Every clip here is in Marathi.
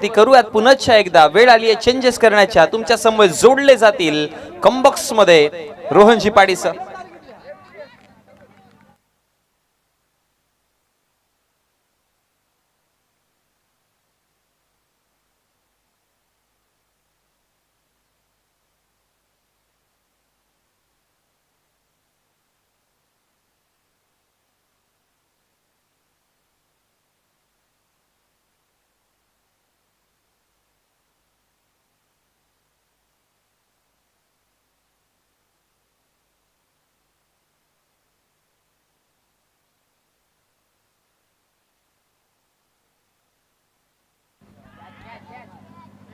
वरती करूयात पुनश्च एकदा वेळ आली आहे चेंजेस करण्याच्या तुमच्या समोर जोडले जातील कॉम्बॉक्स मध्ये रोहनजी पाडी सर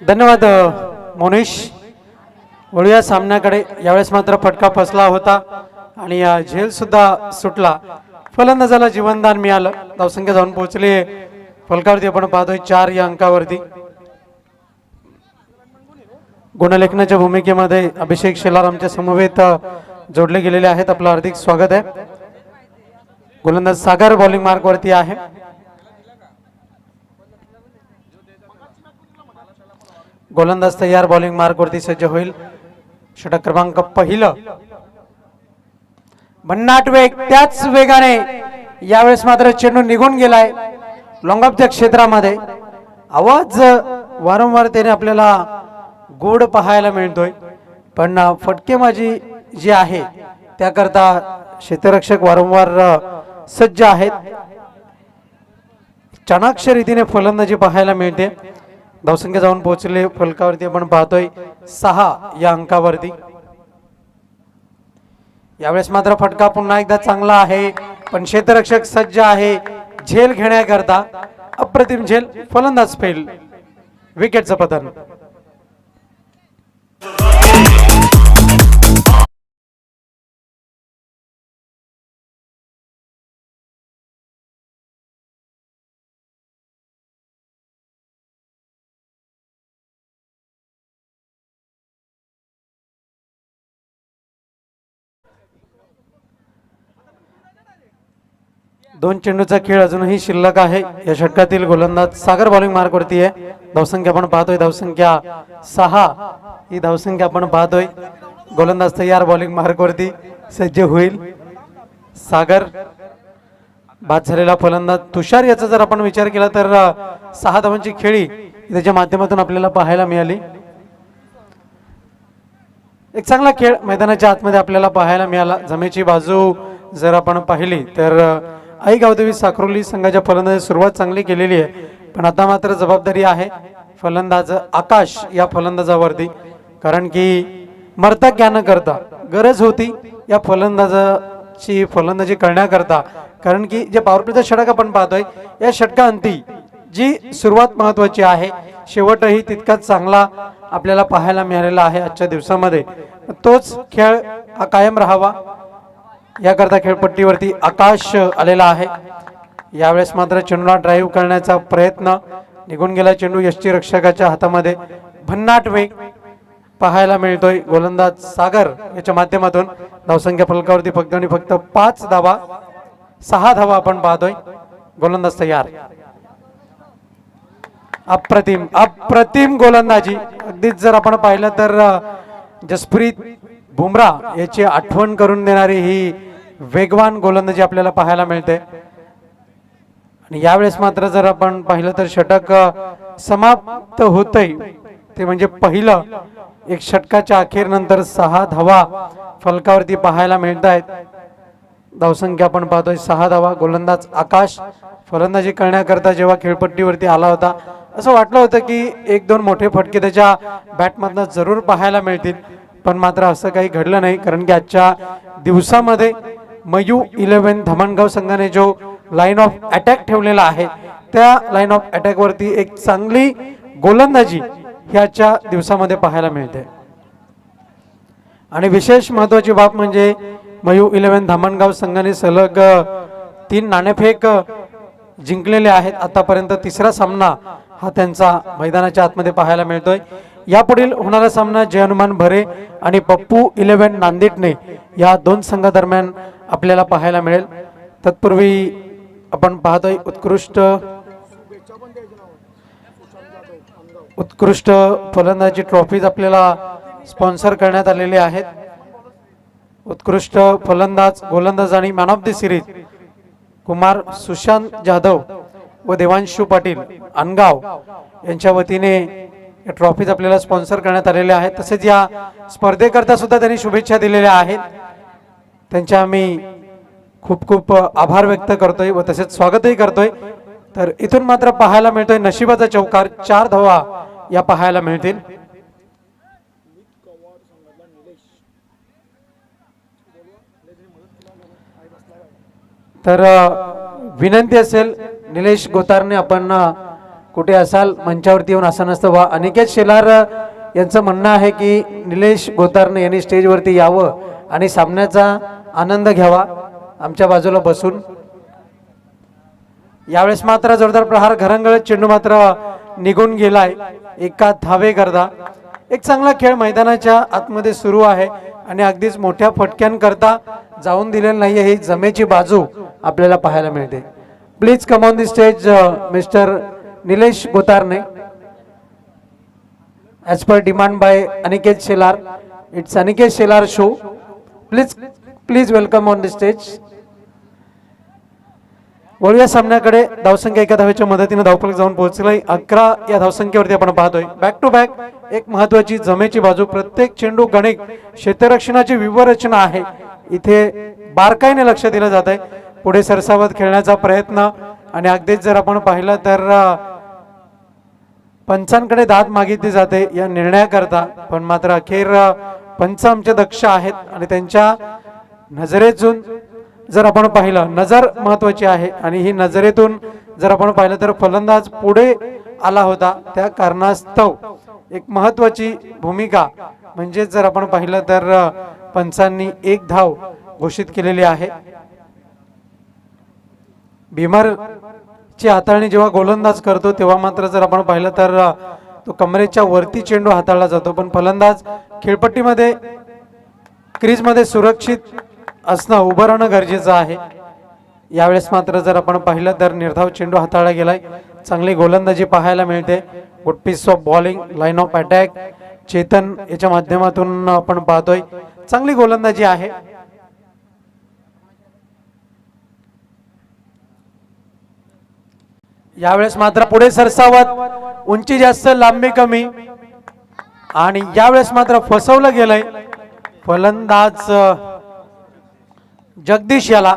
धन्यवाद मोनिश. वळूया सामन्याकडे. यावेळेस मात्र फटका फसला होता आणि झेल सुद्धा सुटला. फलंदाजाला जीवनदान मिळालं. धावसंख्या जाऊन पोहोचली फलकावरती आपण पाहतोय 4 या अंकावरती. गुणलेखनाच्या भूमिकेमध्ये अभिषेक शेलार आमच्या समवेत जोडले गेलेले आहेत. आपलं हार्दिक स्वागत आहे. गोलंदाज सागर बॉलिंग मार्क वरती आहे. गोलंदाज तयार बॉलिंग मार्क वरती सज्ज होईल. षटक क्रमांक पहिलं. भन्नाट वेग. त्याच वेगाने यावेळेस मात्र चेंडू निघून गेलाय लॉंग ऑफच्या क्षेत्रामध्ये. आवाज वारंवार त्याने आपल्याला गोड पाहायला मिळतोय पण फटकेबाजी जी आहे त्याकरता क्षेत्ररक्षक वारंवार सज्ज आहेत. चाणाक्ष रीतीने फलंदाजी पाहायला मिळते. धावसंख्या जाऊन पोहोचले फलकावरती आपण पाहतोय 6 या अंकावरती. यावेळेस मात्र फटका पुन्हा एकदा चांगला आहे पण क्षेत्ररक्षक सज्ज आहे झेल घेण्याकरता. अप्रतिम झेल. फलंदाज फेल. विकेटचं पतन. दोन चेंडूचा खेळ अजूनही शिल्लक आहे. या षटकातील गोलंदाज सागर बॉलिंग मार्क वरती आहे. धावसंख्या आपण पाहतोय धावसंख्या 6 ही धावसंख्या आपण पाहतोय. गोलंदाज तयार बॉलिंग मार्क वरती सज्ज होईल. सागर. बाद झालेला फलंदाज तुषार याचा जर आपण विचार केला तर 6 धावांची खेळी त्याच्या माध्यमातून आपल्याला पाहायला मिळाली. एक चांगला खेळ मैदानाच्या आतमध्ये आपल्याला पाहायला मिळाला. जमेची बाजू जर आपण पाहिली तर आई गावदेवी साखरोली संघाच्या फलंदाजी सुरुवात चांगली केलेली आहे पण आता मात्र जबाबदारी आहे फलंदाज आकाश या फलंदाजावरती. कारण की मरता क्या न करता गरज होती या फलंदाजाची फलंदाजी करण्याकरता. कारण की जे पॉवर प्लेचा षटक आपण पाहतोय या षटकांती जी सुरुवात महत्वाची आहे शेवटही तितकाच चांगला आपल्याला पाहायला मिळालेला आहे आजच्या दिवसामध्ये. तोच खेळ हा कायम राहावा याकरता खेळपट्टीवरती आकाश आलेला आहे. यावेळेस मात्र चेंडूला ड्राईव्ह करण्याचा प्रयत्न. निघून गेला चेंडू यष्टी रक्षकाच्या हातामध्ये. भन्नाट वेग पाहायला मिळतोय गोलंदाज सागर याच्या माध्यमातून. धावसंख्या फलकावरती फक्त आणि फक्त 5 धावा. 6 धावा आपण पाहतोय. गोलंदाज तयार. अप्रतिम अप्रतिम गोलंदाजी. अगदीच जर आपण पाहिलं तर जसप्रीत बुमराह याची आठवण करून देणारी ही वेगवान गोलंदाजी आपल्याला पाहायला मिळते. आणि यावेळेस मात्र जर आपण पाहिलं तर षटक समाप्त होतंय ते म्हणजे पहिलं. एक षटकाच्या अखेरनंतर 6 धावा फलकावरती पाहायला मिळत आहेत. धावसंख्या आपण पाहतोय 6 धावा. गोलंदाज आकाश फलंदाजी करण्याकरता जेव्हा खेळपट्टीवरती आला होता असं वाटलं होतं की 1-2 मोठे फटके त्याच्या बॅटमधनं जरूर पाहायला मिळतील पण मात्र असं काही घडलं नाही. कारण की आजच्या दिवसामध्ये मयू 11 धामणगाव संघाने जो लाईन ऑफ अटॅक ठेवलेला आहे त्या लाईन ऑफ अटॅक वरती एक चांगली गोलंदाजी ह्याच्या दिवसामध्ये पाहायला मिळते. आणि विशेष महत्वाची बाब म्हणजे मयू 11 धामणगाव संघाने सलग 3 नाणेफेक जिंकलेले आहेत. आतापर्यंत 3रा सामना हा त्यांचा मैदानाच्या आतमध्ये पाहायला मिळतोय. यापुढील होणारा सामना जय हनुमान भरे आणि पप्पू 11 नांदेडने या 2 संघादरम्यान आपल्याला पाहायला मिळेल. तत्पूर्वी आपण पाहतोय उत्कृष्ट उत्कृष्ट फलंदाजी ट्रॉफीज आपल्याला स्पॉन्सर करण्यात आलेले आहेत. उत्कृष्ट फलंदाज, गोलंदाज आणि man of the series Kumar Sushant Jadhav व देवांशू पाटील अनगाव यांच्या वतीने या ट्रॉफीज आपल्याला स्पॉन्सर करण्यात आलेल्या आहेत. तसेच या स्पर्धेकरता सुद्धा त्यांनी शुभेच्छा दिलेल्या आहेत. त्यांच्या आम्ही खूप खूप आभार व्यक्त करतोय व तसेच स्वागतही करतोय. तर इथून मात्र पाहायला मिळतोय नशिबाचा चौकार, 4 धावा या पाहायला मिळतील. तर विनंती असेल निलेश गोतारने, आपण कुठे असाल मंचावरती येऊन असं नसतं वा अनिकेत शेलार यांचं म्हणणं आहे की निलेश गोतारने यांनी स्टेजवरती यावं आणि सामन्याचा आनंद घ्यावा आमच्या बाजूला बसून. यावेळेस मात्र जोरदार प्रहार, घरंगळत चेंडू मात्र निघून गेलाय एका धावेकरता. एक चांगला खेळ मैदानाच्या आतमध्ये सुरू आहे आणि अगदीच मोठ्या फटक्यांकरता जाऊन दिलेलं नाहीये, ही जमेची बाजू आपल्याला पाहायला मिळते. Please come on the stage mister Nilesh Gotarne, as per demand by Aniket Shelar. It's Aniket Shelar show. Please welcome on the stage. वळूया सामन्याकडे. धावसंख्या एका धावेच्या मदतीने धावफलक जाऊन पोहोचलाय 11 या धावसंख्येवरती आपण पाहतोय. बॅक टू बॅक एक महत्वाची जमेची बाजू. प्रत्येक चेंडू गणिक क्षेत्ररक्षणाची व्यूहरचना आहे. इथे बारकाईने लक्ष दिलं जात आहे. पुढे सरसावत खेळण्याचा प्रयत्न आणि अगदीच जर आपण पाहिलं तर पंचांकडे दाद मागितली जाते या निर्णयाकरता, पण मात्र अखेर पंच आमचे दक्ष आहेत आणि त्यांच्या नजरेतून जर आपण पाहिलं, नजर महत्वाची आहे आणि ही नजरेतून जर आपण पाहिलं तर फलंदाज पुढे आला होता, त्या कारणास्तव एक महत्वाची भूमिका म्हणजे जर आपण पाहिलं तर पंचांनी 1 धाव घोषित केलेली आहे. भीमर ची हाताळणी जेव्हा गोलंदाज करतो तेव्हा मात्र जर आपण पाहिलं तर तो कमरेच्या वरती चेंडू हाताळला जातो, पण फलंदाज खेळपट्टीमध्ये क्रीजमध्ये सुरक्षित असणं, उभं राहणं गरजेचं आहे. यावेळेस मात्र जर आपण पाहिलं तर निर्धाव चेंडू हाताळला गेलाय. चांगली गोलंदाजी पाहायला मिळते. Good piece of bowling, line of attack Chetan याच्या माध्यमातून आपण पाहतोय. चांगली गोलंदाजी आहे. यावेळेस मात्र पुढे सरसावत, उंची जास्त लांबी कमी आणि यावेळेस मात्र फसवलं गेलंय फलंदाज जगदीश याला.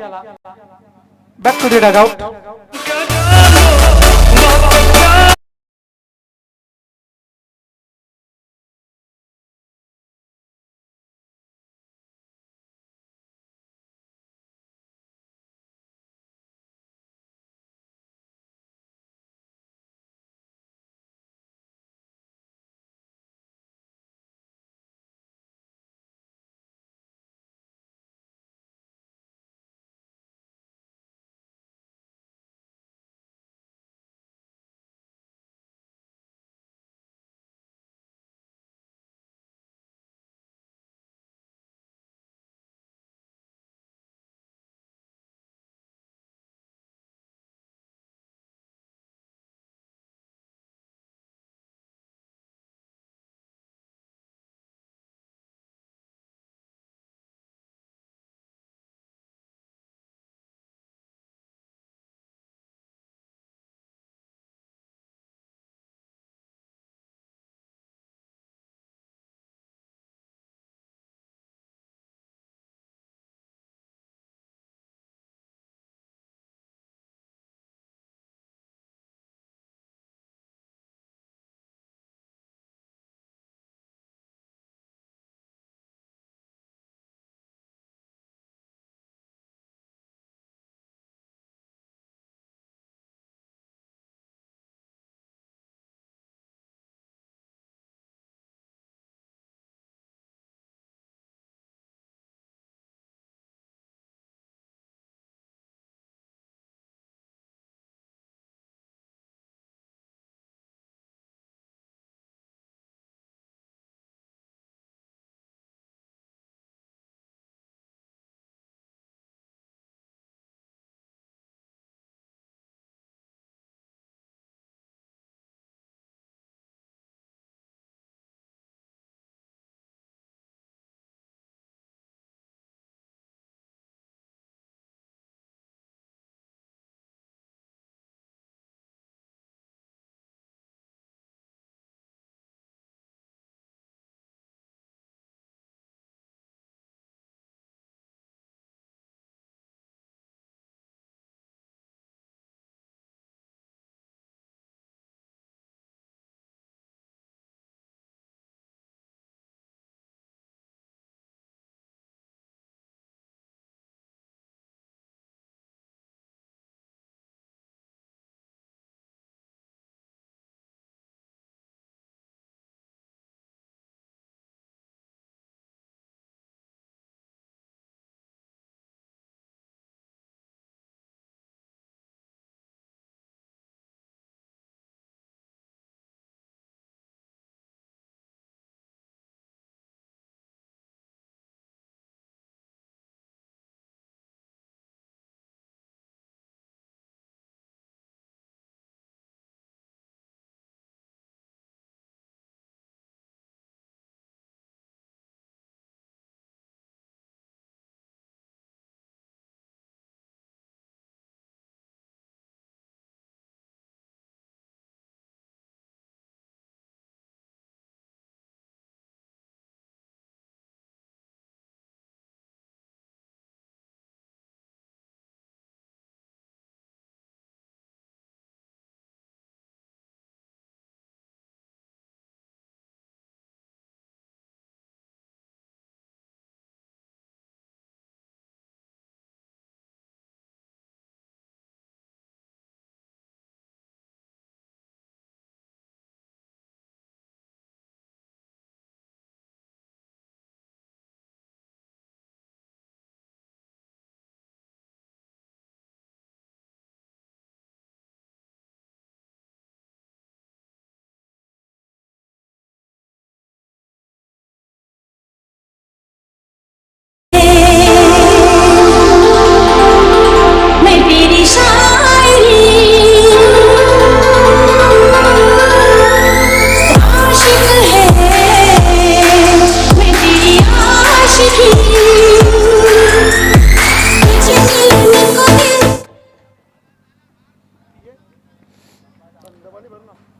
Back to the dugout.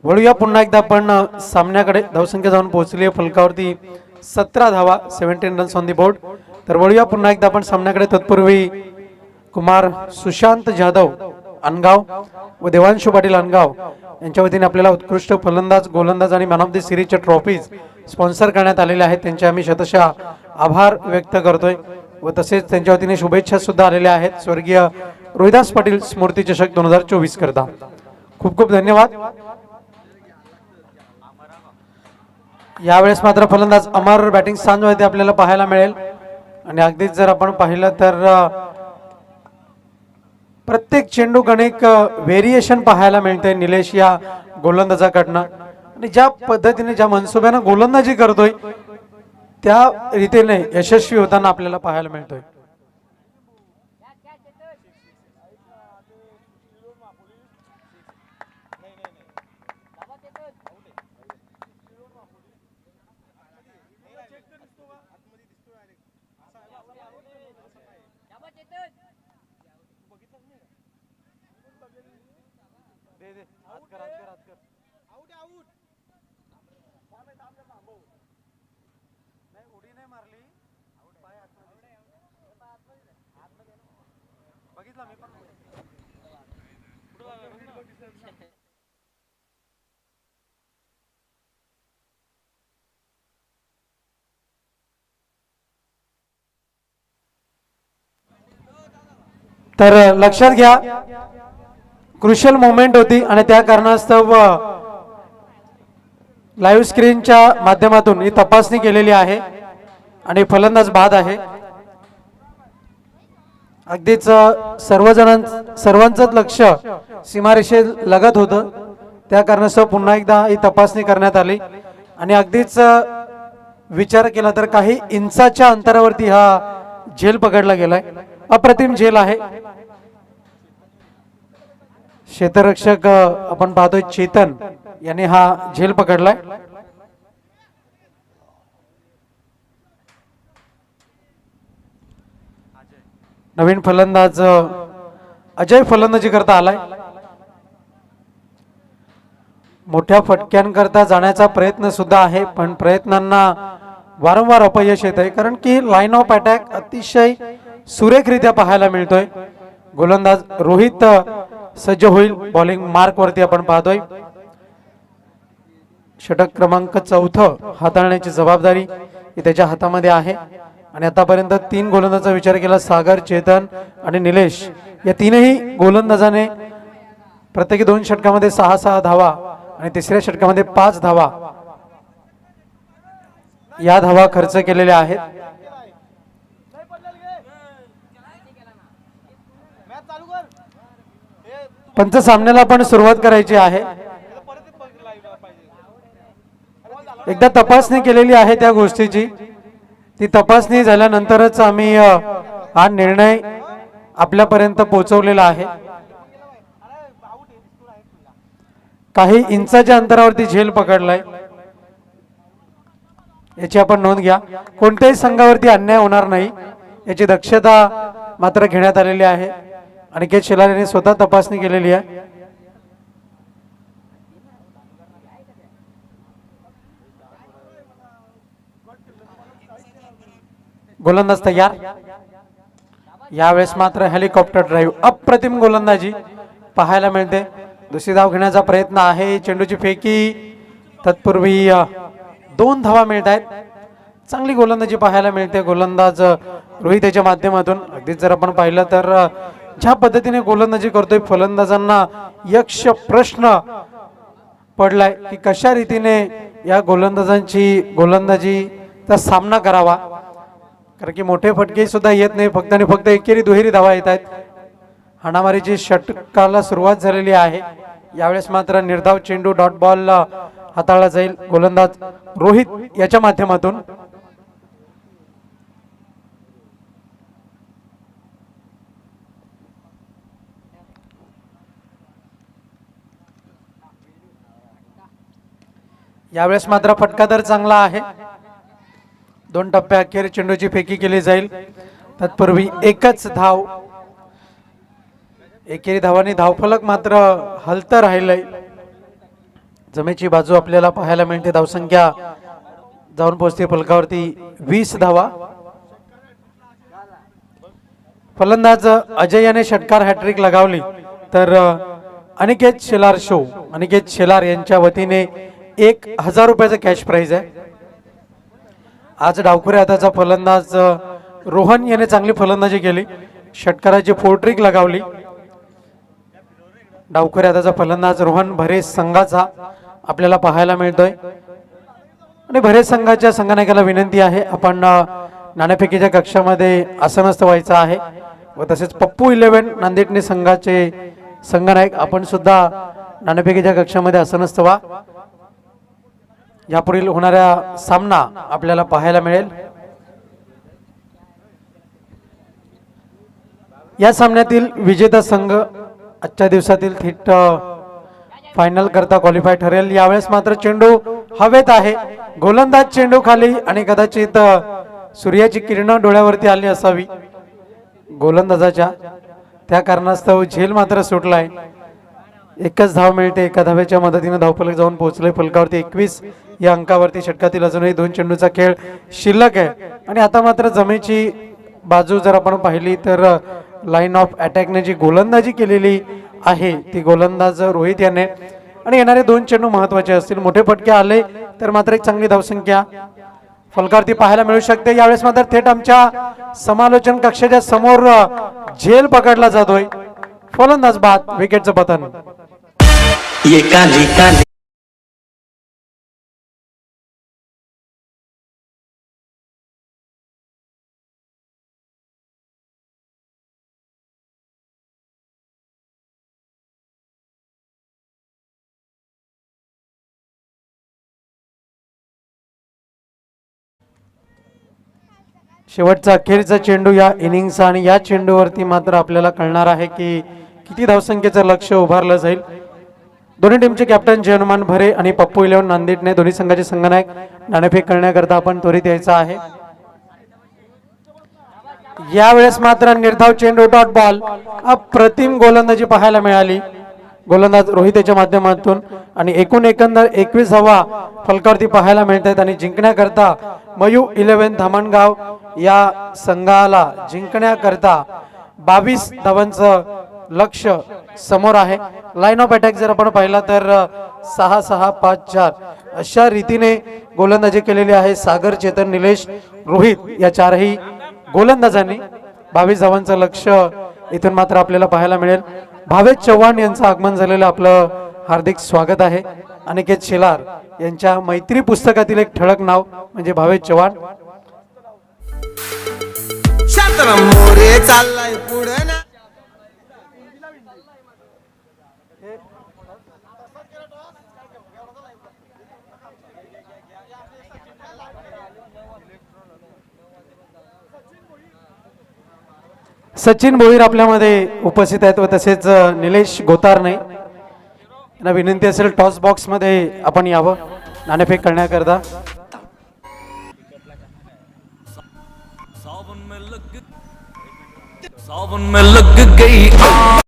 वळूया पुन्हा एकदा आपण सामन्याकडे. धावसंख्या जाऊन पोहोचली आहे फलकावरती 17 धावा, 17 रन्स ऑन दी बोर्ड. तर वळूया पुन्हा एकदा आपण सामन्याकडे. तत्पूर्वी कुमार सुशांत जाधव अनगाव व देवांशु पाटील अनगाव यांच्या वतीने आपल्याला उत्कृष्ट फलंदाज, गोलंदाज आणि मॅन ऑफ द सिरीजच्या ट्रॉफीज स्पॉन्सर करण्यात आलेल्या आहेत. त्यांचे आम्ही शतशः आभार व्यक्त करतोय व तसेच त्यांच्या वतीने शुभेच्छा सुद्धा आलेल्या आहेत. स्वर्गीय रोहिदास पाटील स्मृती चषक 2024 करता खूप खूप धन्यवाद. यावेळेस मात्र फलंदाज अमर बॅटिंग स्थानवरती आपल्याला पाहायला मिळेल. आणि अगदीच जर आपण पाहिलं तर प्रत्येक चेंडू गणिक व्हेरिएशन पाहायला मिळते निलेश या गोलंदाजाकडनं. आणि ज्या पद्धतीने, ज्या मनसुब्यानं गोलंदाजी करतोय त्या रीतीने यशस्वी होताना आपल्याला पाहायला मिळतोय. तर लक्षात घ्या, क्रुशियल मोमेंट होती आणि त्या कारणास्तव लाईव्ह स्क्रीनच्या माध्यमातून ही तपासणी केलेली आहे आणि फलंदाज बाद आहे. अगदीच सर्वांचंच लक्ष सीमारेषे लगत होतं, त्या कारणास्तव पुन्हा एकदा ही तपासणी करण्यात आली आणि अगदीच विचार केला तर काही इंचाच्या अंतरावरती हा झेल पकडला गेलाय. अप्रतिम झेल आहे. क्षेत्ररक्षक आपण पाहतोय चेतन याने हा झेल पकडलाय. नवीन फलंदाज अजय फलंदाजी करता आलाय. मोठ्या फटक्यांकरता जाण्याचा प्रयत्न सुद्धा आहे, पण प्रयत्नांना वारंवार अपयश येत आहे, कारण की लाईन ऑफ अटॅक अतिशय सुरेखरित्या पाहायला मिळतोय. गोलंदाज रोहित सज्ज होईल बॉलिंग मार्क वरती. आपण पाहतोय षटक क्रमांक 4 हाताळण्याची जबाबदारी ही त्याच्या हातामध्ये आहे. आणि आतापर्यंत 3 गोलंदाजांचा विचार केला, सागर, चेतन आणि निलेश, या तीनही गोलंदाजाने प्रत्येकी 2 षटकामध्ये 6-6 धावा आणि तिसऱ्या षटकामध्ये 5 धावा या धावा खर्च केलेल्या आहेत. पंच सामन्याला पण सुरुवात करायची आहे. एकदा तपासणी केलेली आहे त्या गोष्टीची. ती तपासणी झाल्यानंतरच आम्ही हा निर्णय आपल्यापर्यंत पोहोचवलेला आहे. काही इंचाच्या अंतरावरती झेल पकडलाय, याची आपण नोंद घ्या. कोणत्याही संघावरती अन्याय होणार नाही याची दक्षता मात्र घेण्यात आलेली आहे. अनिकेत शेलार यांनी स्वतः तपासणी केलेली आहे. गोलंदाज तयार. यावेळेस मात्र हेलिकॉप्टर ड्राईव्ह, अप्रतिम गोलंदाजी पाहायला मिळते. दुसरी धाव घेण्याचा प्रयत्न आहे, चेंडूची फेकी. तत्पूर्वी 2 धावा मिळत आहेत. चांगली गोलंदाजी पाहायला मिळते गोलंदाज रोहित याच्या माध्यमातून. अगदीच जर आपण पाहिलं तर ज्या पद्धतीने गोलंदाजी करतोय, फलंदाजांना यक्ष प्रश्न पडलाय की कशा रीतीने या गोलंदाजांची गोलंदाजीचा सामना करावा, कारण की मोठे फटके सुद्धा येत नाही, फक्त आणि फक्त एकेरी दुहेरी धावा येत आहेत. हाणामारीची षटकाला सुरुवात झालेली आहे. यावेळेस मात्र निर्धाव चेंडू डॉट बॉल हाताळला जाईल गोलंदाज रोहित याच्या माध्यमातून. यावेळेस मात्र फटका दर चांगला आहे. 2 टप्प्या अखेर चेंडूची फेकी केली जाईल. तत्पूर्वी एकच धाव, एकेरी धावांनी धावफलक मात्र हलतं राहिलंय. जमेची बाजू आपल्याला पाहायला मिळते. धावसंख्या जाऊन पोहोचते फलकावरती 20 धावा. फलंदाज अजय याने षटकार हॅट्रिक लगावली तर अनिकेत शेलार यांच्या वतीने 1000 रुपयाचं कॅश प्राइज आहे. आज डावखुरे हाताचा फलंदाज रोहन याने चांगली फलंदाजी केली, षटकाराची फोर्ट्रिक लगावली. डावखुरे हाताचा फलंदाज रोहन भरे संघाचा आपल्याला पाहायला मिळतोय. आणि भरे संघाच्या संघनायकाला विनंती आहे, आपण नाणेफेकीच्या कक्षामध्ये आसनस्थ व्हायचं आहे. व तसेच पप्पू 11 नांदेडने संघाचे संघनायक आपण सुद्धा नाणेफेकीच्या कक्षामध्ये आसनस्थ व्हा. यापुढील होणाऱ्या सामना आपल्याला पाहायला मिळेल. या सामन्यातील विजेता संघ आजच्या दिवसातील थेट फायनल करता क्वालिफाय ठरेल. यावेळेस मात्र चेंडू हवेत आहे, गोलंदाज चेंडू खाली आणि कदाचित सूर्याची किरण डोळ्यावरती आली असावी गोलंदाजाच्या, त्या कारणास्तव झेल मात्र सुटलाय. एकच धाव मिळते, एका धावेच्या मदतीने धावफलक जाऊन पोहोचले फलकावरती 21 या अंकावरती. षटकातील अजूनही 2 चेंडूचा खेळ शिल्लक आहे. आणि आता मात्र जमेची बाजू जर आपण पाहिली तर लाईन ऑफ अटॅकने जी गोलंदाजी केलेली आहे ती गोलंदाज रोहित याने. आणि येणारे 2 चेंडू महत्वाचे असतील. मोठे फटके आले तर मात्र एक चांगली धावसंख्या फलकावरती पाहायला मिळू शकते. यावेळेस मात्र थेट आमच्या समालोचन कक्षाच्या समोर झेल पकडला जातोय. फलंदाज बाद, विकेटचं पतन. शेवटचा अखेरचा चेंडू या इनिंगचा. आणि या चेंडूवरती मात्र आपल्याला कळणार आहे की किती धावसंख्येचं लक्ष उभारलं जाईल. दोन्ही टीमचे कॅप्टन जयनुमान भरे आणि पप्पू 11 नांदेडने दोन्ही संघाचे संघनायक नाणेफेक करण्याकरता आपण त्वरित यायचं आहे. यावेळेस मात्र निर्धाव चेंडू, डॉट बॉल. अप्रतिम गोलंदाजी पाहायला मिळाली गोलंदाज रोहित याच्या माध्यमातून. आणि एकंदर 21 धावा फलकावरती पाहायला मिळत आहेत. आणि जिंकण्याकरता मयू 11 धामणगाव या संघाला जिंकण्याकरता 22 धावांचं लक्ष समोर आहे. लाईन ऑफ अटॅक जर आपण पाहिला तर 6-6-5-4 अशा रीतीने गोलंदाजी केलेली आहे. सागर, चेतन, निलेश, रोहित या चारही गोलंदाजांनी 22 धावांचं लक्ष इथून मात्र आपल्याला पाहायला मिळेल. भावेश चव्हाण यांचं आगमन झालेलं आपलं हार्दिक स्वागत आहे. अनिकेत शेलार यांच्या मैत्री पुस्तकातील एक ठळक नाव म्हणजे भावेश चव्हाण. मोरे चाललाय पुढे ना. सचिन भोईर आपल्यामध्ये उपस्थित आहेत व तसेच निलेश गोतारणे यांना विनंती असेल टॉस बॉक्स मध्ये आपण यावं नाणेफेक करण्याकरता. सावन में लग गई आग।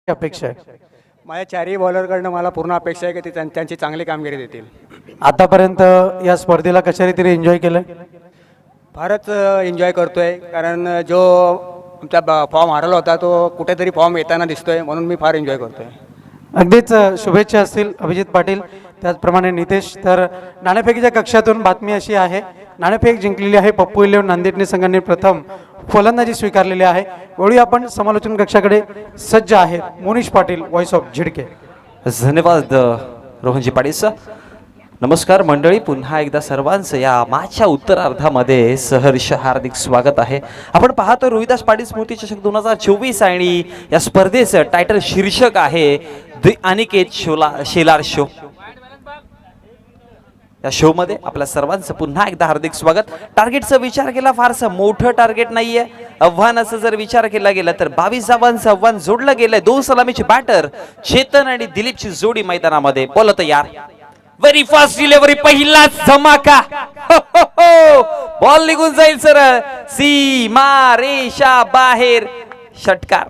अपेक्षा आहे? माझ्या चारही बॉलरकडनं मला पूर्ण अपेक्षा आहे की ते त्यांची चांगली कामगिरी देतील. आतापर्यंत या स्पर्धेला कशा रीतीने एन्जॉय केलं? फारच एन्जॉय करतोय, कारण जो आमचा फॉर्म हरवला होता तो कुठेतरी फॉर्म येताना दिसतोय, म्हणून मी फार एन्जॉय करतोय. अगदीच शुभेच्छा असतील अभिजित पाटील. त्याचप्रमाणे नितेश. तर नाणेफेकीच्या कक्षातून बातमी अशी आहे, नाणेफेक जिंकलेली आहे पप्पू इलेव्हन नांदेडने संघाने प्रथम फलंदाजी स्वीकारलेली आहे. वळूया आपण समालोचन कक्षाकडे. सज्ज आहेत मोनिश पाटील, व्हॉइस ऑफ झिडके. धन्यवाद रोहनजी पाटील सर. नमस्कार मंडळी, पुन्हा एकदा सर्वांचं या माझ्या उत्तरार्धामध्ये सहर्ष हार्दिक स्वागत आहे. आपण पाहतो रोहिदास पाटील स्मृती चषक 2024 आणि या स्पर्धेचं टायटल शीर्षक आहे द अनिकेत शेलार शो. या शो मध्ये आपल्या सर्वांचं पुन्हा एकदा हार्दिक स्वागत. टार्गेटचा विचार केला फारसं मोठं टार्गेट नाहीये. आव्हानाचा जर विचार केला गेला तर 22 धावांचं आव्हान जोडलं गेलंय. 2 सलामीचे बॅटर चेतन आणि दिलीपची जोडी मैदानामध्ये. बोला तयार. व्हेरी फास्ट डिलिव्हरी, पहिलाच धमाका. बॉल निघून जाईल सरळ सीमा रेषा बाहेर. षटकार.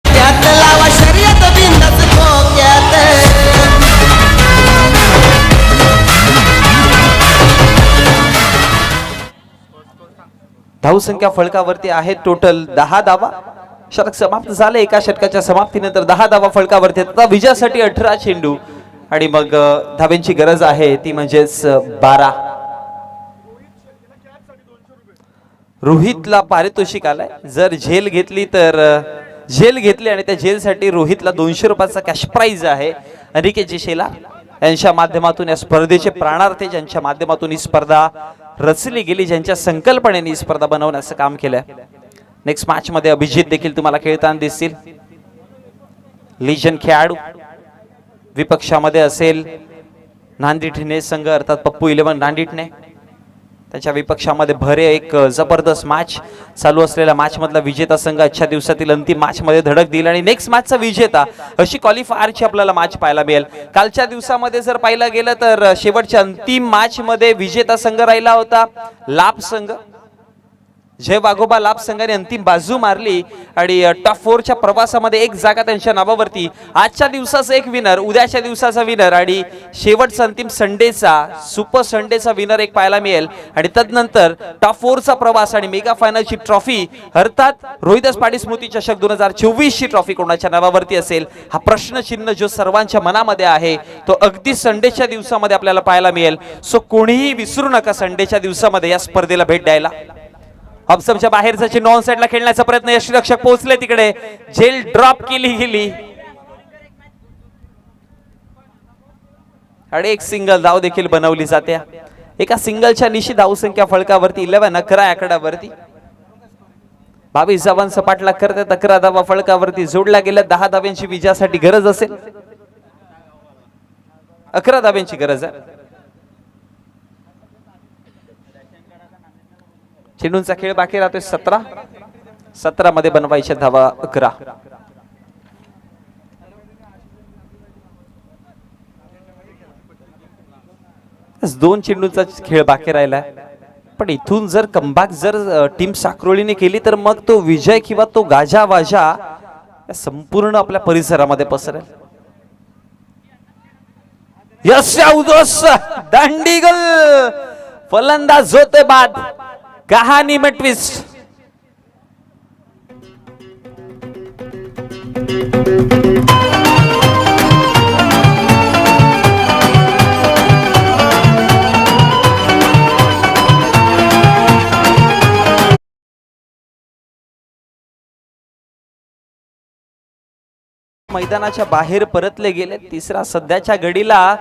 त्यात लावा शर्यत बिंदास खोक्यात. धावसंख्या फलकावरती आहे टोटल 10 धावा. षटक समाप्त झाले. एका षटकाच्या समाप्तीनंतर 10 धावा फलकावरती. आता विजयासाठी 18 चेंडू आणि मग धाव्यांची गरज आहे ती म्हणजेच 12. रोहितला पारितोषिक आलाय. जर झेल घेतली तर झेल घेतली आणि त्या झेलसाठी रोहितला 200 रुपयाचा कॅश प्राइज आहे. अनिकेत शेलार यांच्या माध्यमातून या स्पर्धेचे प्राणार्थ, ज्यांच्या माध्यमातून ही स्पर्धा रचली गेली, ज्यांच्या संकल्पनेने ही स्पर्धा बनवण्याचं काम केलं. नेक्स्ट मॅच मध्ये अभिजित देखील तुम्हाला खेळताना दिसतील. लिजन खेळाडू विपक्षामध्ये असेल नांदिठणे संघ अर्थात पप्पू 11 नांदिठणे. त्याच्या विपक्षामध्ये भरे एक जबरदस्त मॅच चालू असलेल्या मॅच मधला विजेता संघ आजच्या दिवसातील अंतिम मॅच मध्ये धडक देईल आणि नेक्स्ट मॅचचा विजेता अशी क्वालिफायरची आपल्याला मॅच पाहायला मिळेल. कालच्या दिवसामध्ये जर पाहायला गेलं तर शेवटच्या अंतिम मॅच मध्ये विजेता संघ राहिला होता लाभ संघ. जय वाघोबा लाभ संघाने अंतिम बाजू मारली आणि टॉप 4च्या प्रवासामध्ये एक जागा त्यांच्या नावावरती. आजच्या दिवसाचा एक विनर, उद्याच्या दिवसाचा विनर आणि शेवटचा अंतिम संडेचा सुपर संडेचा विनर एक पाहायला मिळेल. आणि तदनंतर टॉप 4चा प्रवास आणि मेगा फायनलची ट्रॉफी अर्थात रोहिदास पाटील स्मृती चषक 2024 ची ट्रॉफी कोणाच्या नावावरती असेल हा प्रश्नचिन्ह जो सर्वांच्या मनामध्ये आहे तो अगदी संडेच्या दिवसामध्ये आपल्याला पाहायला मिळेल. सो कोणीही विसरू नका संडेच्या दिवसामध्ये या स्पर्धेला भेट द्यायला. ऑब्सर्वच्या बाहेरचा चेंडू ऑन साइडला खेळण्याचा प्रयत्न, यष्टीरक्षक पोहोचले तिकडे, झेल ड्रॉप केली गेली आणि एक सिंगल धाव देखील बनवली जाते. एका सिंगलच्या निशी धावसंख्या फळकावरती 11 आकडावरती 22 धावांचा पाठलाग करतात. 11 धावा फळकावरती जोडल्या गेल्या. 10 धाव्यांची विजयासाठी गरज असेल, 11 धाव्यांची गरज आहे. चेंडूंचा खेळ बाकी राहतोय 17 मध्ये बनवायच्या धावा 11. दोन चेंडूंचा खेळ बाकी राहिलाय. पण इथून जर कमबॅक जर टीम साक्रोलीने केली तर मग तो विजय किंवा तो गाजा वाजा संपूर्ण आपल्या परिसरामध्ये पसरेल. यश उदोस दांडीगल फलंदाज होते बाद कहानी में ट्विस्ट. मैदानाच्या बाहेर परतले गेले. तिसरा सध्याच्या घडीला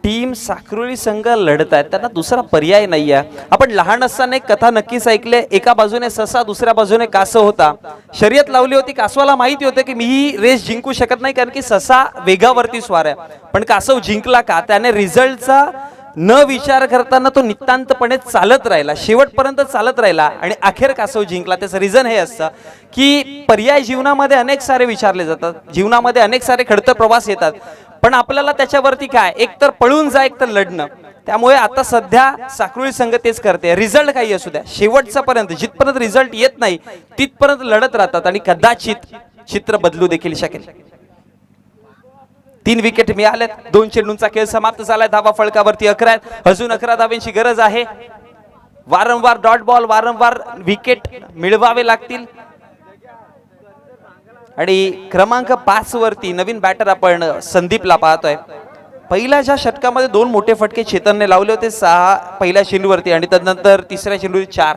टीम साक्रोली संघ लढत आहेत, त्यांना दुसरा पर्याय नाही आहे. आपण लहान असताना एक कथा नक्कीच ऐकले. एका बाजूने ससा दुसऱ्या बाजूने कासव होता. शर्यत लावली होती. कासवाला माहिती होतं की मी ही रेस जिंकू शकत नाही कारण की ससा वेगावरती स्वार आहे. पण कासव जिंकला का? त्याने रिझल्टचा न विचार करताना तो नितांतपणे चालत राहिला, शेवटपर्यंत चालत राहिला आणि अखेर कासव जिंकला. त्याचं रिझन हे असतं की पर्याय जीवनामध्ये अनेक सारे विचारले जातात, जीवनामध्ये अनेक सारे खडतर प्रवास येतात, पण आपल्याला त्याच्यावरती काय, एक तर पळून जा, एक तर लढणं. त्यामुळे आता सध्या साक्रोली संघ तेच करते. रिझल्ट काही असू द्या, शेवटचा पर्यंत जिथपर्यंत रिझल्ट येत नाही तिथपर्यंत लढत राहतात आणि कदाचित चित्र बदलू देखील शकेल. 3 विकेट मिळाल्यात. 2 चेंडूंचा खेळ समाप्त झालाय. धावा फळकावरती 11 आहेत. अजून 11 धावांची गरज आहे. वारंवार डॉट बॉल, वारंवार विकेट मिळवावे लागतील. आणि क्रमांक 5 वरती नवीन बॅटर आपण संदीपला पाहतोय. पहिल्या ज्या षटकामध्ये 2 मोठे फटके चेतनने लावले होते 6 पहिल्या चेंडूवरती आणि त्यानंतर तिसऱ्या चेंडूवरती 4.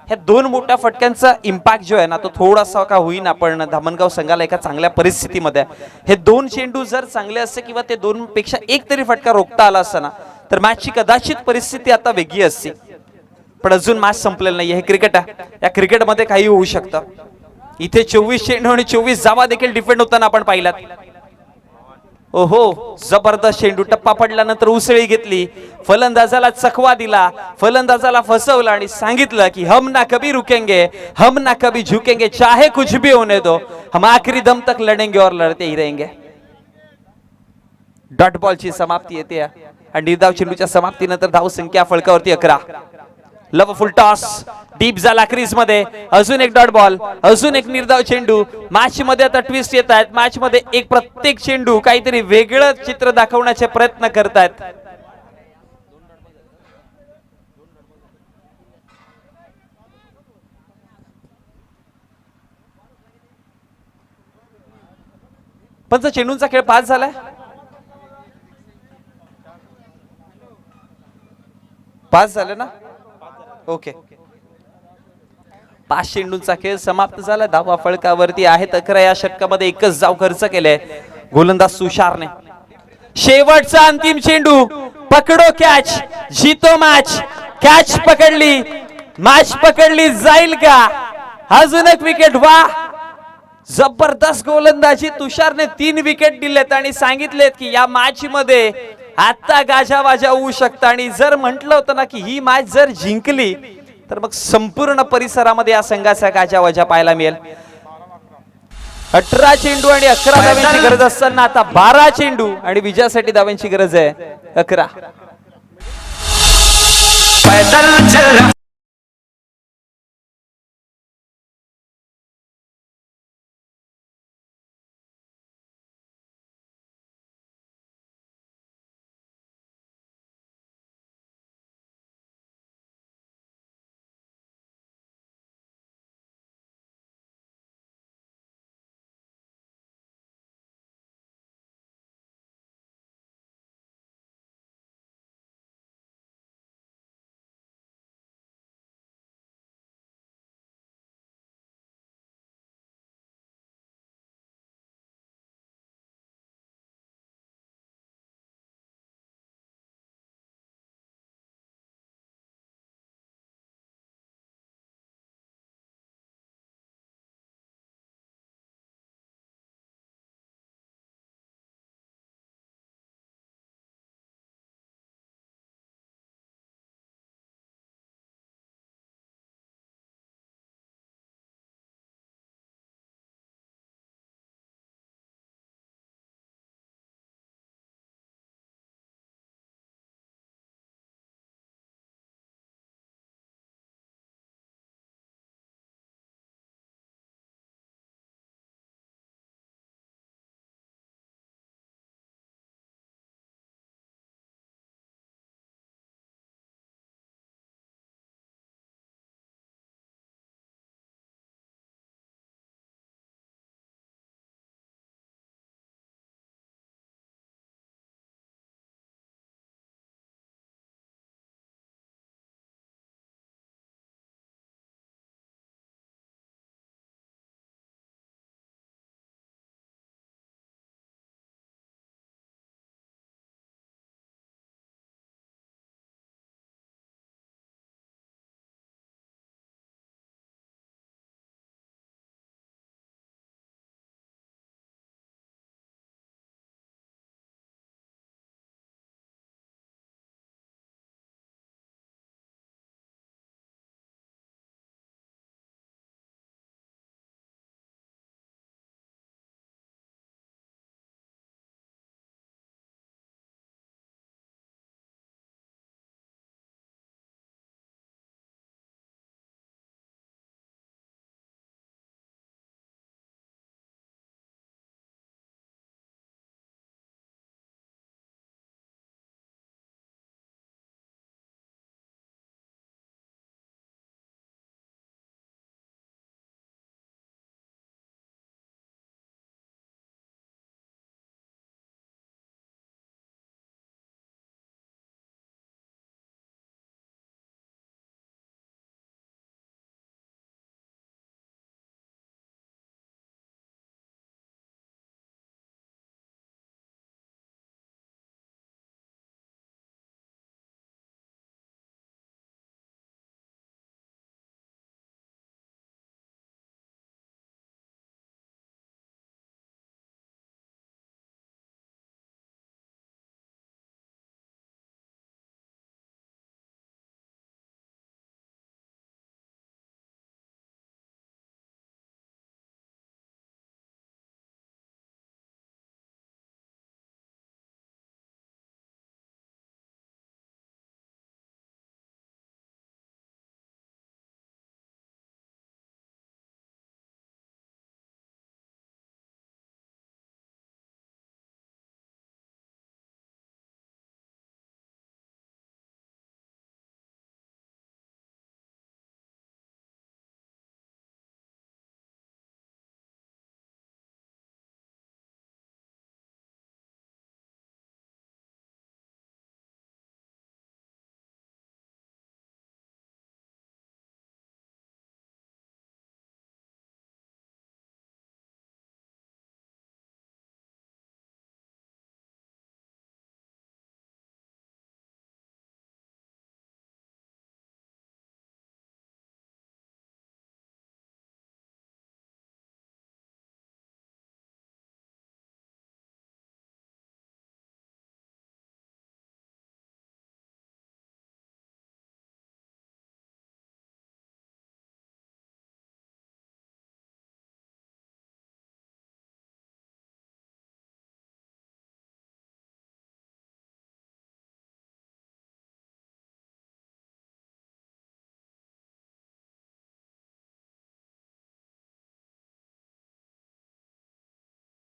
ह्या 2 मोठ्या फटक्यांचा इम्पॅक्ट जो आहे ना तो थोडासा का होईना पण धामणगाव संघाला एका चांगल्या परिस्थितीमध्ये. हे 2 चेंडू जर चांगले असते किंवा ते 2 पेक्षा एक तरी फटका रोखता आला असता ना तर मॅचची कदाचित परिस्थिती आता वेगळी असती. पण अजून मॅच संपलेलं नाही. हे क्रिकेट आहे, या क्रिकेटमध्ये काही होऊ शकतं. इथे 24 चेंडू आणि 24 धावा देखील डिफेंड होताना आपण पाहिलात. ओहो, जबरदस्त चेंडू. टप्पा पडल्यानंतर उसळी घेतली, फलंदाजाला चकवा दिला, फलंदाजाला फसवलं आणि सांगितलं की हम ना कभी रुकेंगे, हम ना कभी झुकेंगे, चाहे कुछ भी होने दो, हम आखिरी दम तक लढेंगे और लढते ही रहेंगे. डॉट बॉलची समाप्ती येते आणि निर्धाव चेंडूच्या समाप्तीनंतर धाव संख्या फळकावरती 11. लवफुल टॉस, डीप झाला क्रीज मध्ये. अजून एक डॉट बॉल, अजून एक निर्धाव चेंडू. मॅच मध्ये आता ट्विस्ट येत आहेत. मॅच मध्ये एक प्रत्येक चेंडू काहीतरी वेगळं चित्र दाखवण्याचे प्रयत्न करतायत. पंच, चेंडूंचा खेळ 5 झालाय. 5 झाले ना? ओके. 5 चेंडूंचा खेळ समाप्त झाला. धावा फळकावरती आहेत 11. या षटकामध्ये एकच धाव खर्च केले गोलंदाज तुषारने. शेवटचा अंतिम चेंडू, पकडो कॅच, जीतो मॅच. कॅच पकडली, मॅच पकडली जाईल का? अजून एक विकेट. वा, जबरदस्त गोलंदाजी. तुषारने 3 विकेट दिलेत आणि सांगितलेत की या मॅच मध्ये आता गाजावाजा होऊ शकतं. आणि जर म्हटलं होतं ना की ही मॅच जर जिंकली तर मग संपूर्ण परिसरामध्ये या संघाचा गाजावाजा पाहायला मिळेल. 18 चेंडू आणि 11 धाव्यांची गरज असताना आता 12 चेंडू आणि विजयासाठी धाव्यांची गरज आहे 11. पैदल चल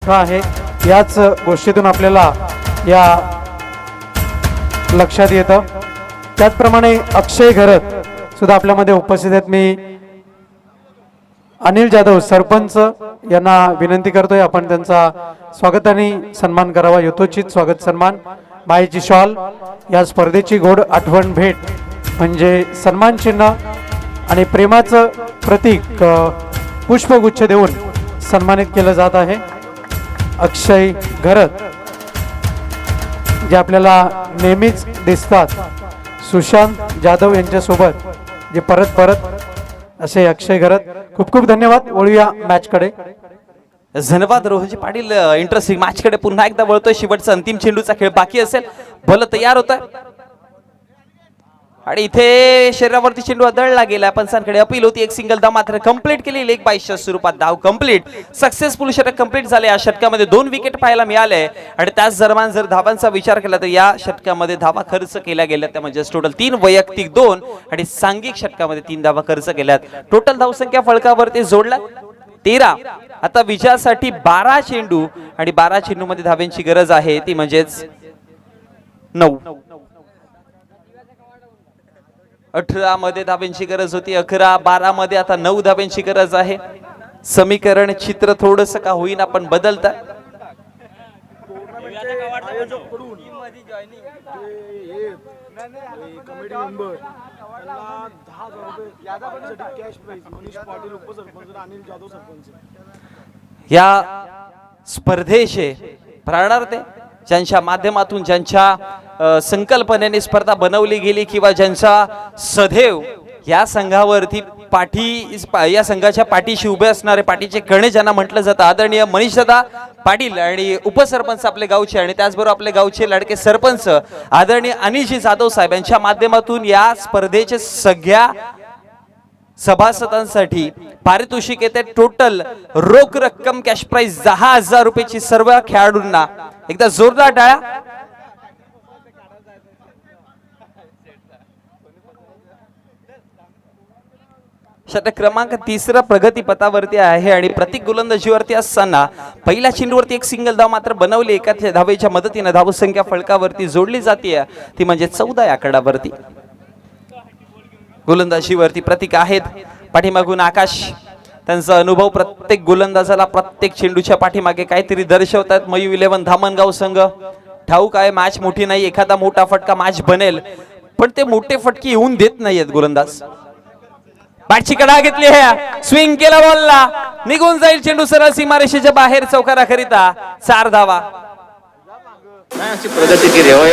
का आहे याच गोष्टीतून आपल्याला या लक्षात येतं. त्याचप्रमाणे अक्षय घरत सुद्धा आपल्यामध्ये उपस्थित आहेत. मी अनिल जाधव सरपंच यांना विनंती करतोय आपण त्यांचा स्वागताने सन्मान करावा. यथोचित स्वागत सन्मान, मायेची शॉल, या स्पर्धेची गोड आठवण भेट म्हणजे सन्मान चिन्ह आणि प्रेमाचं प्रतीक पुष्पगुच्छ देऊन सन्मानित केलं जात आहे. अक्षय घरत जे आपल्याला नेहमीच दिसतात, सुशांत जाधव यांच्यासोबत जे परत असे अक्षय घरत. खूप खूप धन्यवाद. वळूया मॅच कडे. धन्यवाद रोहनजी पाटील. इंटरेस्टिंग मॅच कडे पुन्हा एकदा वळतोय. शेवटचा अंतिम चेंडूचा खेळ बाकी असेल. भलं तयार होत आणि इथे शरीरावरती चेंडू आदळला गेला. पंचांकडे अपील होती. एक सिंगल धाव मात्र कंप्लीट केली. लेग बायच्या स्वरूपात धाव कंप्लीट, सक्सेसफुल षटक कंप्लीट झाले. या षटकामध्ये 2 विकेट पाहायला मिळाले आणि त्याच दरम्यान जर धावांचा विचार केला तर या षटकामध्ये धावा खर्च केल्या गेल्या त्या म्हणजे टोटल 3, वैयक्तिक 2 आणि सांघिक षटकामध्ये 3 धावा खर्च केल्यात. टोटल धावसंख्या फलकावरती जोडला 13. आता विजयासाठी 12 चेंडू आणि 12 चेंडू मध्ये धाव्यांची गरज आहे ती म्हणजेच 9. 18 मध्ये धाब्यांची गरज होती, 11, 12 मध्ये आता 9 धाब्यांची गरज आहे. समीकरण चित्र थोडस का होईना पण बदलत. या स्पर्धेचे प्राणार्थ ज्यांच्या माध्यमातून ज्यांच्या संकल्पनेने स्पर्धा बनवली गेली किंवा ज्यांचा सदैव या संघावरती या संघाच्या पाठीशी उभे असणारे पाठीचे कणे ज्यांना म्हटलं जातं आदरणीय मनीषदादा पाटील आणि उपसरपंच आपले गावचे आणि त्याचबरोबर आपले गावचे लाडके सरपंच आदरणीय अनिलजी जाधव साहेब यांच्या माध्यमातून या स्पर्धेचे सगळ्या सभासदांसाठी पारितोषिक येते. टोटल रोख रक्कम कॅश प्राइज 10,000 रुपयाची सर्व खेळाडूंना. एकदा जोरदार टाळ्या. षटक क्रमांक 3 प्रगती पथावरती आहे आणि प्रत्येक गोलंदाजीवरती असताना पहिल्या चेंडूवरती एक सिंगल धाव मात्र बनवली. एका धावेच्या मदतीने धावसंख्या फलकावरती जोडली जाते ती म्हणजे 14 या आकडावरती. गोलंदाजीवरती प्रतीक आहेत. पाठीमागून आकाश त्यांचा अनुभव प्रत्येक गोलंदाजाला प्रत्येक चेंडूच्या पाठीमागे काहीतरी दर्शवतात. मयू 11 धामणगाव संघ ठाऊक आहे मॅच मोठी नाही, एखादा मोठा फटका मॅच बनेल पण ते मोठे फटके येऊन देत नाहीयेत गोलंदाज. बॅटची कडा घेतली आहे, स्विंग केला बॉलला, निघून जाईल चेंडू सरळ सीमारेषेच्या बाहेर चौकाराकरिता. 4 धावा. प्रगती केली हो.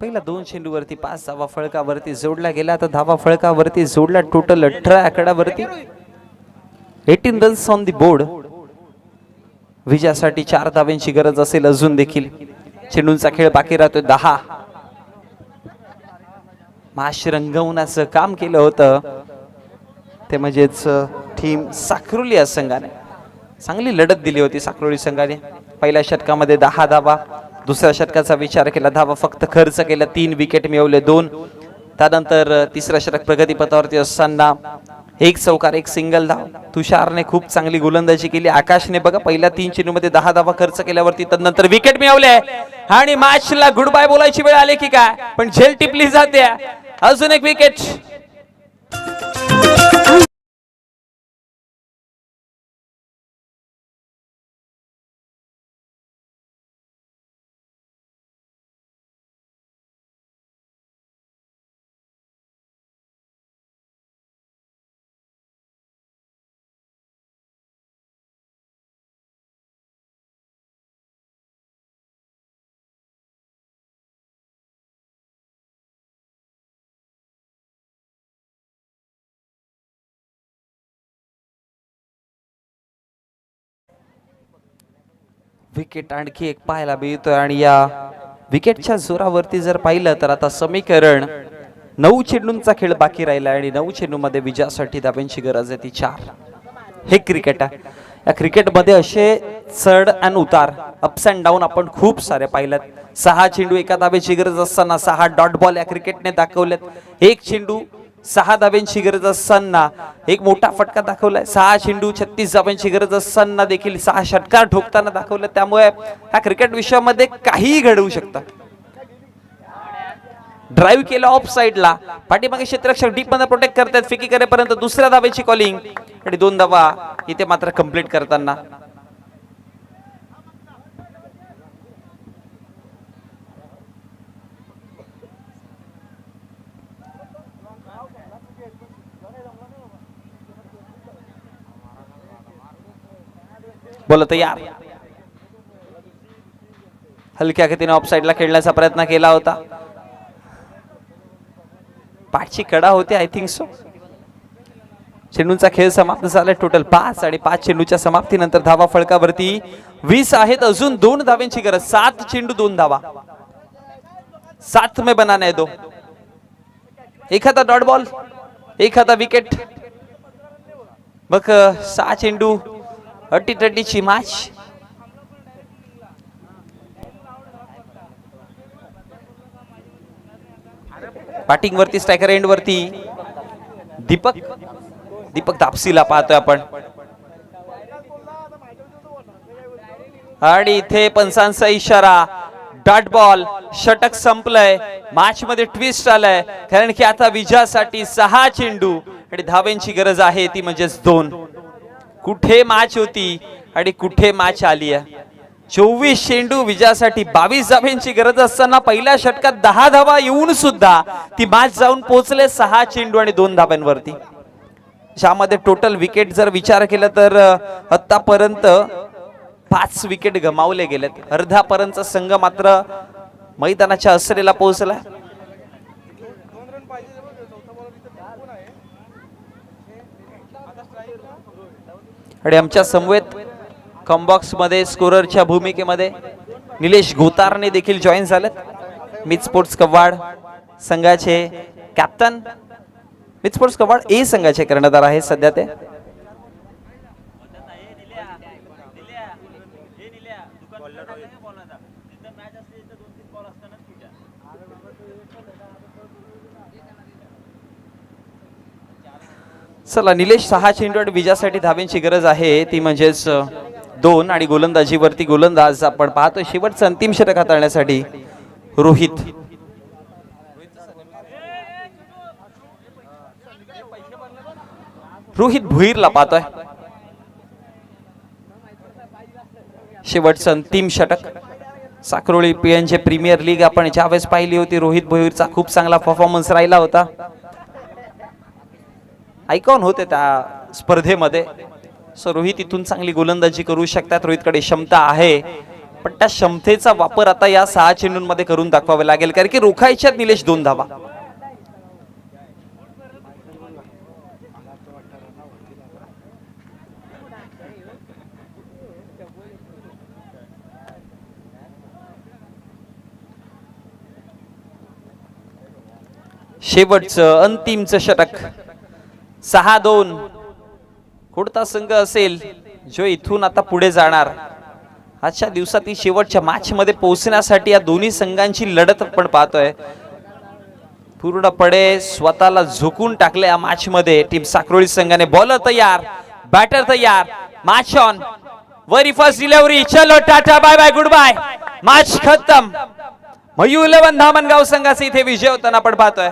पहिला 2 चेंडूवरती 5 धावा फळकावरती जोडला गेला. आता धावा फळकावरती जोडला total 18 आकडावरती. 18 runs on the board. विजयासाठी 4 धाव्यांची गरज असेल अजून देखील. चेंडूंचा खेळ बाकी राहतोय 10. माश रंगवण्याचं काम केलं होतं ते म्हणजेच टीम साक्रोली या संघाने. चांगली लढत दिली होती साक्रोली संघाने. पहिल्या षटकामध्ये 10 धावा, दुसऱ्या षटकाचा विचार केला धावा फक्त खर्च केल्या, 3 विकेट मिळवले 2. त्यानंतर तिसऱ्या षटक प्रगती पथावरती असताना 1 चौकार 1 सिंगल धाव. तुषारने खूप चांगली गोलंदाजी केली. आकाशने बघा पहिल्या 3 चेंडूमध्ये 10 धावा खर्च केल्यावरती त्यानंतर विकेट मिळवले आणि मॅचला गुड बाय बोलायची वेळ आली की काय पण झेल टिपली जाते. अजून एक विकेट. विकेट आणखी एक पाहायला मिळतोय आणि या विकेटच्या जोरावरती जर पाहिलं तर आता समीकरण 9 चेंडूंचा खेळ बाकी राहिला आणि 9 चेंडूमध्ये विजयासाठी धाब्यांची गरज आहे ती 4. हे क्रिकेट आहे. या क्रिकेटमध्ये असे चढ आणि उतार, अप्स अँड डाऊन आपण खूप सारे पाहिलेत. 6 चेंडू एका धाब्याची गरज असताना 6 डॉट बॉल या क्रिकेटने दाखवलेत. 1 चेंडू 6 धाब्यांची गरज असताना एक मोठा फटका दाखवलाय. 6 चेंडू 36 धाब्यांची गरज असताना देखील 6 षटकार ठोकताना दाखवले. त्यामुळे ह्या क्रिकेट विश्वामध्ये काहीही घडवू शकतं. ड्राईव्ह केला ऑफ साइडला, पाठीमागे क्षेत्ररक्षक डीप मध्ये प्रोटेक्ट करतात. फिकी करेपर्यंत दुसऱ्या धाब्याची कॉलिंग आणि 2 धावा इथे मात्र कंप्लीट करताना बोलत यार हलक्या गतीने ऑफ साइडला खेळण्याचा प्रयत्न केला होता. पाठची कडा होती आय थिंक सो. चेंडूंचा खेळ समाप्त झाला. टोटल 5 आणि 5 चेंडूच्या समाप्तीनंतर धावा फळकावरती 20 आहेत. अजून 2 धाव्यांची गरज. 7 चेंडू 2 धावा. 7 में बनाना है 2. एखादा डॉट बॉल, एखादा विकेट. मग 6 चेंडू अटीतटीची मॅच. बॅटिंग वरती स्ट्रायकर एंड वरती दीपक तापसीला पाहतोय आपण. आणि इथे पंचांचा इशारा, डॉट बॉल, षटक संपलंय. मॅच मध्ये ट्विस्ट आलाय कारण की आता विजयासाठी 6 चेंडू आणि धाव्यांची गरज आहे ती म्हणजेच 2. कुठे मॅच होती आणि कुठे मॅच आली आहे. 24 चेंडू विजयासाठी 22 धाव्यांची गरज असताना पहिल्या षटकात 10 धावा येऊन सुद्धा ती मॅच जाऊन पोहोचले 6 चेंडू आणि 2 धाव्यांवरती. ज्यामध्ये टोटल विकेट जर विचार केला तर आतापर्यंत 5 विकेट गमावले गेलेत. अर्धापर्यंत संघ मात्र मैदानाच्या असरेला पोहोचला. आणि आमच्या समवेत कॉम्बॉक्स मध्ये स्कोररच्या भूमिकेमध्ये निलेश गोतारने देखील जॉईन झालेत. मित स्पोर्ट्स कव्वाड संघाचे कॅप्टन, मित स्पोर्ट्स कव्वाड ए संघाचे कर्णधार आहे सध्या ते. चला, निलेश 6 चेंडू विजयासाठी धाव्यांची गरज आहे ती म्हणजेच 2. आणि गोलंदाजीवरती गोलंदाज आपण पाहतो शेवटचं अंतिम षटक हाताळण्यासाठी रोहित. भुईरला पाहतोय. शेवटचं अंतिम षटक. साक्रोळी पीएनजे प्रीमियर लीग आपण ज्यावेळेस पाहिली होती रोहित भुईरचा खूप चांगला परफॉर्मन्स राहिला होता. आयकॉन होते त्या स्पर्धेमध्ये. सो रोहित इथून चांगली गोलंदाजी करू शकतात. रोहितकडे क्षमता आहे, पण त्या क्षमतेचा वापर आता या 6 चेंडूंमध्ये करून दाखवावा लागेल कारण की रोखायच्यात निलेश 2 धावा. शेवटचं अंतिमचं षटक. 6-2. कोणता संघ असेल जो इथून आता पुढे जाणार. आजच्या दिवसातील शेवटच्या मॅच मध्ये पोहोचण्यासाठी या दोन्ही संघांची लढत आपण पाहतोय. पूर्णपणे स्वतःला झोकून टाकले या मॅच मध्ये टीम साक्रोळी संघाने. बॉलर तयार, बॅटर तयार, match on. Very first delivery. चलो टाटा bye bye good bye. Match खत्म. मयू 11 धामणगाव संघाचा इथे विजय होताना आपण पाहतोय.